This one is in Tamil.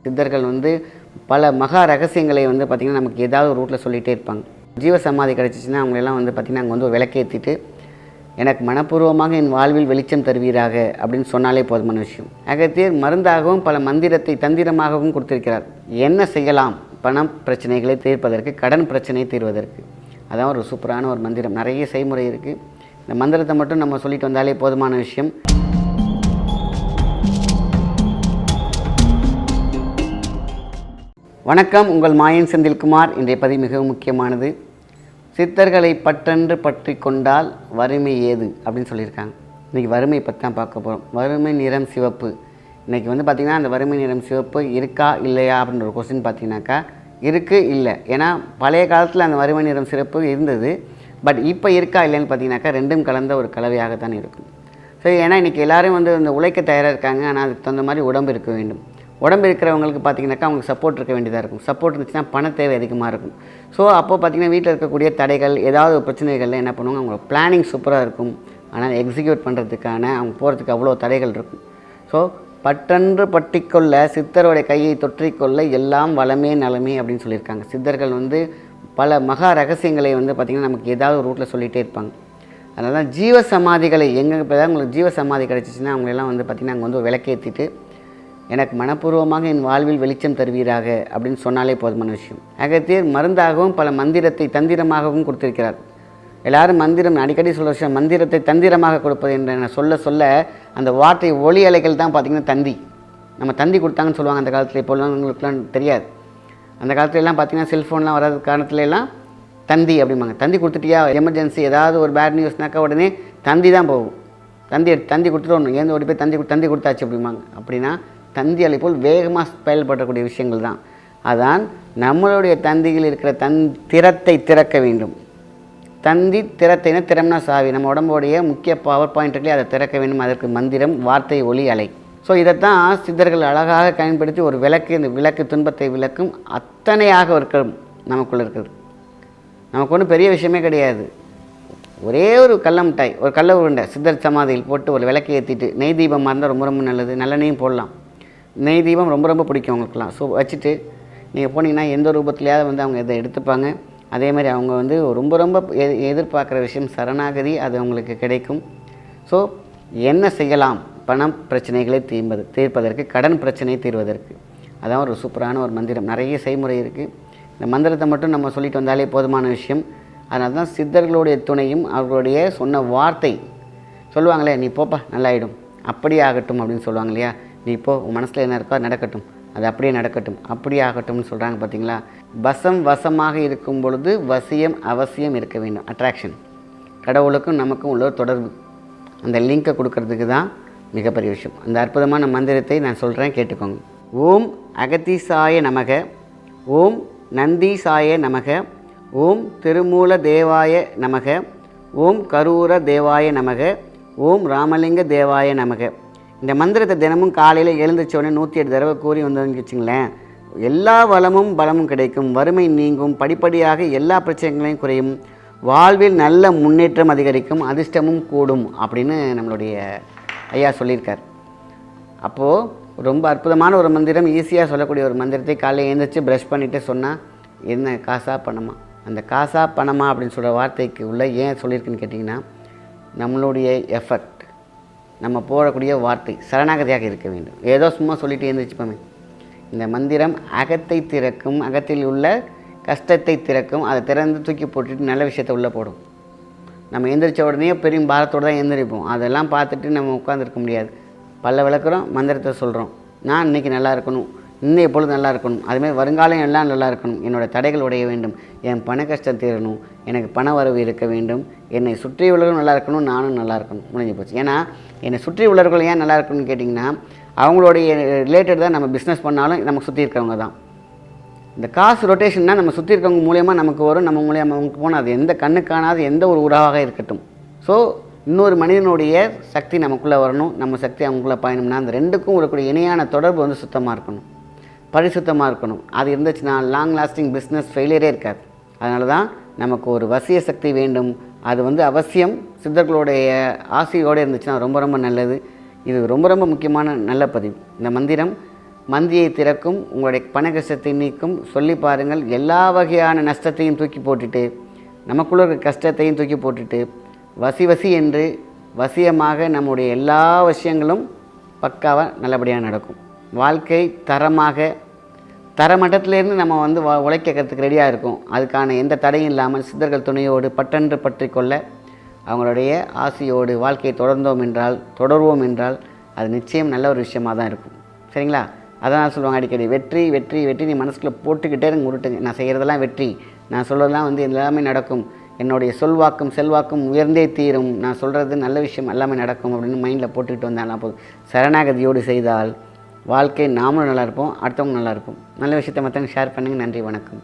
சித்தர்கள் பல மகா ரகசியங்களை பார்த்திங்கன்னா நமக்கு ஏதாவது ஒரு ரூட்டில் சொல்லிகிட்டே இருப்பாங்க. ஜீவ சமாதி கிடச்சிச்சின்னா அவங்களெல்லாம் பார்த்திங்கன்னா அங்கே ஒரு விளக்கேற்றிட்டு எனக்கு மனப்பூர்வமாக என் வாழ்வில் வெளிச்சம் தருவீராக அப்படின்னு சொன்னாலே போதுமான விஷயம். அகத்தியர் மருந்தாகவும் பல மந்திரத்தை தந்திரமாகவும் கொடுத்திருக்கிறார். என்ன செய்யலாம்? பணம் பிரச்சனைகளை தீர்ப்பதற்கு, கடன் பிரச்சனையை தீர்வதற்கு. அதான் ஒரு சூப்பரான ஒரு மந்திரம். நிறைய செய்முறை இருக்குது. இந்த மந்திரத்தை மட்டும் நம்ம சொல்லிட்டு வந்தாலே போதுமான விஷயம். வணக்கம், உங்கள் மாயன் செந்தில்குமார். இன்றைய பதிவு மிகவும் முக்கியமானது. சித்தர்களை பற்றென்று பற்றி கொண்டால் வறுமை ஏது அப்படின்னு சொல்லியிருக்காங்க. இன்றைக்கி வறுமை பற்றி தான் பார்க்க போகிறோம். வறுமை நிறம் சிவப்பு. இன்றைக்கி பார்த்திங்கன்னா அந்த வறுமை நிறம் சிவப்பு இருக்கா இல்லையா அப்படின்ற ஒரு கொஸ்டின் பார்த்திங்கனாக்கா இருக்குது, இல்லை. ஏன்னா பழைய காலத்தில் அந்த வறுமை நிறம் சிவப்பு இருந்தது. பட் இப்போ இருக்கா இல்லைன்னு பார்த்திங்கனாக்கா ரெண்டும் கலந்த ஒரு கலவையாகத்தான் இருக்கும். சரி, ஏன்னா இன்றைக்கி எல்லோரும் இந்த உழைக்க தயாராக இருக்காங்க. ஆனால் அதுக்கு தகுந்த மாதிரி உடம்பு இருக்க வேண்டும். உடம்பு இருக்கிறவங்களுக்கு பார்த்திங்கனாக்கா அவங்களுக்கு சப்போர்ட் இருக்க வேண்டியதாக இருக்கும். சப்போர்ட் இருந்துச்சுன்னா பண தேவை அதிகமாக இருக்கும். ஸோ அப்போது பார்த்திங்கன்னா வீட்டில் இருக்கக்கூடிய தடைகள், ஏதாவது ஒரு பிரச்சனைகளில் என்ன பண்ணுவாங்க, அவங்களோட பிளானிங் சூப்பராக இருக்கும். ஆனால் எக்ஸிக்யூட் பண்ணுறதுக்கான அவங்க போகிறதுக்கு அவ்வளோ தடைகள் இருக்கும். ஸோ பற்றென்று பற்றிக்கொள்ள சித்தருடைய கையை தொற்றிக்கொள்ள எல்லாம் வளமே நலமே அப்படின்னு சொல்லியிருக்காங்க. சித்தர்கள் பல மகா ரகசியங்களை பார்த்திங்கன்னா நமக்கு ஏதாவது ஒரு ரூட்டில் சொல்லிகிட்டே இருப்பாங்க. அதனால தான் ஜீவ சமாதிகளை எங்கே இப்போ தான் உங்களுக்கு ஜீவ சமாதி கிடச்சிச்சின்னா அவங்களெல்லாம் பார்த்திங்கன்னா அங்கே ஒரு விளக்கேற்றிட்டு எனக்கு மனப்பூர்வமாக என் வாழ்வில் வெளிச்சம் தருவீராக அப்படின்னு சொன்னாலே போதுமான விஷயம். அகத்தியர் மருந்தாகவும் பல மந்திரத்தை தந்திரமாகவும் கொடுத்திருக்கிறார். எல்லாரும் மந்திரம் அடிக்கடி சொல்கிற விஷயம், மந்திரத்தை தந்திரமாக கொடுப்பது என்ற சொல்ல சொல்ல அந்த வார்த்தை ஒளி அலைகள் தான் பார்த்திங்கன்னா தந்தி. நம்ம தந்தி கொடுத்தாங்கன்னு சொல்லுவாங்க அந்த காலத்தில். இப்போலாம் உங்களுக்குலாம் தெரியாது. அந்த காலத்துலலாம் பார்த்திங்கன்னா செல்ஃபோன்லாம் வராத காரணத்துலலாம் தந்தி அப்படிம்பாங்க. தந்தி கொடுத்துட்டியா, எமர்ஜென்சி ஏதாவது ஒரு பேட் நியூஸ்னாக்கா உடனே தந்தி தான் போகும். தந்தி கொடுத்துட்டு ஒன்று ஏந்து ஓடி போய் தந்தி கொடுத்தாச்சு அப்படிம்பாங்க. அப்படின்னா தந்தி அலை போல் வேகமாக செயல்படக்கூடிய விஷயங்கள் தான். அதான் நம்மளுடைய தந்தியில் இருக்கிற திறத்தை திறக்க வேண்டும். தந்தி திறத்தைனா திறம்னா சாவி. நம்ம உடம்போடைய முக்கிய பவர் பாயிண்ட்டுகளே அதை திறக்க வேண்டும். அதற்கு மந்திரம், வார்த்தை, ஒளி, அலை. ஸோ இதைத்தான் சித்தர்கள் அழகாக பயன்படுத்தி ஒரு விளக்கு, இந்த விளக்கு துன்பத்தை விளக்கும் அத்தனையாக இருக்கிறோம் நமக்குள்ளே இருக்குது. நமக்கு ஒன்றும் பெரிய விஷயமே கிடையாது. ஒரே ஒரு கடல மிட்டாய், ஒரு கடல உருண்டை சித்தர் சமாதியில் போட்டு ஒரு விளக்கை ஏற்றிட்டு, நெய் தீபமாக இருந்தால் ரொம்ப ரொம்ப நல்லது. நல்லெண்ணையும் போடலாம். நெய் தீபம் ரொம்ப ரொம்ப பிடிக்கும் அவங்களுக்குலாம். ஸோ வச்சுட்டு நீங்கள் போனீங்கன்னா எந்த ரூபத்துலையாவது அவங்க இதை எடுத்துப்பாங்க. அதே மாதிரி அவங்க ரொம்ப ரொம்ப எதிர்பார்க்குற விஷயம் சரணாகதி, அது அவங்களுக்கு கிடைக்கும். ஸோ என்ன செய்யலாம்? பணம் பிரச்சனைகளை தீர்ப்பதற்கு, கடன் பிரச்சனையை தீர்வதற்கு. அதான் ஒரு சூப்பரான ஒரு மந்திரம். நிறைய செய்முறை இருக்குது. இந்த மந்திரத்தை மட்டும் நம்ம சொல்லிட்டு வந்தாலே போதுமான விஷயம். அதனால தான் சித்தர்களுடைய துணையும் அவர்களுடைய சொன்ன வார்த்தை சொல்லுவாங்களே, நீ போப்பா நல்லாயிடும், அப்படியே ஆகட்டும் அப்படின்னு சொல்லுவாங்க இல்லையா. நீ இப்போ உன் மனசில் என்ன இருக்கோ நடக்கட்டும், அது அப்படியே நடக்கட்டும், அப்படியே ஆகட்டும்னு சொல்கிறாங்க பார்த்தீங்களா. வசமாக இருக்கும் பொழுது வசியம் அவசியம் இருக்க வேண்டும். அட்ராக்ஷன், கடவுளுக்கும் நமக்கும் உள்ள ஒரு தொடர்பு, அந்த லிங்கை கொடுக்கறதுக்கு தான் மிகப்பெரிய விஷயம். அந்த அற்புதமான மந்திரத்தை நான் சொல்கிறேன், கேட்டுக்கோங்க. ஓம் அகதீசாய நமக, ஓம் நந்தீசாய நமக, ஓம் திருமூல தேவாய நமக, ஓம் கரூர தேவாய நமக, ஓம் ராமலிங்க தேவாய நமக. இந்த மந்திரத்தை தினமும் காலையில் எழுந்திரிச்சோடனே 108 தடவை கூறி வச்சுங்களேன், எல்லா வளமும் பலமும் கிடைக்கும், வறுமை நீங்கும், படிப்படியாக எல்லா பிரச்சனைகளையும் குறையும், வாழ்வில் நல்ல முன்னேற்றம் அதிகரிக்கும், அதிர்ஷ்டமும் கூடும் அப்படின்னு நம்மளுடைய ஐயா சொல்லியிருக்கார். அப்போது ரொம்ப அற்புதமான ஒரு மந்திரம், ஈஸியாக சொல்லக்கூடிய ஒரு மந்திரத்தை காலையில் எழுந்திரிச்சு ப்ரஷ் பண்ணிவிட்டு சொன்னால் என்ன காசா பணமா? அந்த காசா பணமா அப்படின்னு சொல்கிற வார்த்தைக்கு உள்ள ஏன் சொல்லியிருக்குன்னு கேட்டிங்கன்னா, நம்மளுடைய எஃபர்ட், நம்ம போடக்கூடிய வார்த்தை சரணாகதியாக இருக்க வேண்டும். ஏதோ சும்மா சொல்லிட்டு எழுந்திரிச்சுப்போமே. இந்த மந்திரம் அகத்தை திறக்கும், அகத்தில் உள்ள கஷ்டத்தை திறக்கும். அதை திறந்து தூக்கி போட்டுட்டு நல்ல விஷயத்தை உள்ளே போடும். நம்ம எழுந்திரிச்ச உடனே பெரிய பாரத்தோடு தான் எழுந்திரிப்போம். அதெல்லாம் பார்த்துட்டு நம்ம உட்காந்துருக்க முடியாது. பல்ல விளக்குறோம், மந்திரத்தை சொல்கிறோம், நான் இன்றைக்கி நல்லா இருக்கணும், இன்னும் எப்பொழுது நல்லா இருக்கணும், அதுமாதிரி வருங்காலம் எல்லாம் நல்லா இருக்கணும், என்னோடய தடைகள் உடைய வேண்டும், என் பண கஷ்டம் தீரணும், எனக்கு பண வரவு இருக்க வேண்டும், என்னை சுற்றி உள்ளவர்களும் நல்லா இருக்கணும், நானும் நல்லா இருக்கணும். முடிஞ்சு போச்சு. ஏன்னா என்னை சுற்றி உள்ளவர்கள் ஏன் நல்லா இருக்கணும்னு கேட்டிங்கன்னா, அவங்களுடைய ரிலேட்டட் தான் நம்ம பிஸ்னஸ் பண்ணாலும் நமக்கு சுற்றி இருக்கிறவங்க தான். இந்த காசு ரொட்டேஷன்னா நம்ம சுற்றி இருக்கவங்க மூலியமாக நமக்கு வரும், நம்ம மூலியமாக அவங்களுக்கு போனால் அது எந்த கண்ணு காணாத எந்த ஒரு உறவாக இருக்கட்டும். ஸோ இன்னொரு மனிதனுடைய சக்தி நமக்குள்ளே வரணும், நம்ம சக்தி அவங்களுக்குள்ளே பயணம்னா அந்த ரெண்டுக்கும் இருக்கக்கூடிய இணையான தொடர்பு சுத்தமாக இருக்கணும், பரிசுத்தமாக இருக்கணும். அது இருந்துச்சுன்னா லாங் லாஸ்டிங் பிஸ்னஸ் ஃபெயிலியரே இருக்காது. அதனால தான் நமக்கு ஒரு வசிய சக்தி வேண்டும். அது அவசியம். சித்தர்களுடைய ஆசையோடு இருந்துச்சுன்னா ரொம்ப ரொம்ப நல்லது. இது ரொம்ப ரொம்ப முக்கியமான நல்ல பதிவு. இந்த மந்திரம் மந்தியை திறக்கும், உங்களுடைய பண கஷ்டத்தை நீக்கும். சொல்லி பாருங்கள். எல்லா வகையான நஷ்டத்தையும் தூக்கி போட்டுட்டு, நமக்குள்ள இருக்கிற கஷ்டத்தையும் தூக்கி போட்டுட்டு, வசி வசி என்று வசியமாக நம்முடைய எல்லா விஷயங்களும் பக்காவாக நல்லபடியாக நடக்கும். வாழ்க்கை தரமட்டத்திலேருந்து நம்ம வந்து உழைக்கிறதுக்கு ரெடியாக இருக்கும். அதுக்கான எந்த தடையும் இல்லாமல் சித்தர்கள் துணையோடு பட்டென்று பற்றி கொள்ள அவங்களுடைய ஆசையோடு வாழ்க்கையை தொடர்வோம் என்றால் அது நிச்சயம் நல்ல ஒரு விஷயமாக தான் இருக்கும். சரிங்களா? அதனால் சொல்லுவாங்க அடிக்கடி, வெற்றி வெற்றி வெற்றி நீ மனசுக்குள்ளே போட்டுக்கிட்டே இருங்க, உருட்டுங்க. நான் செய்கிறதெல்லாம் வெற்றி, நான் சொல்கிறதெல்லாம் வந்து எல்லாமே நடக்கும், என்னுடைய சொல்வாக்கும் செல்வாக்கும் உயர்ந்தே தீரும், நான் சொல்கிறது நல்ல விஷயம் எல்லாமே நடக்கும் அப்படின்னு மைண்டில் போட்டுக்கிட்டு வந்தாலும் போதும். சரணாகதியோடு செய்தால் வாழ்க்கை நாமளும் நல்லா இருப்போம், அடுத்தவங்க நல்லா இருப்போம். நல்ல விஷயத்தை மற்றவங்க ஷேர் பண்ணுங்கள். நன்றி, வணக்கம்.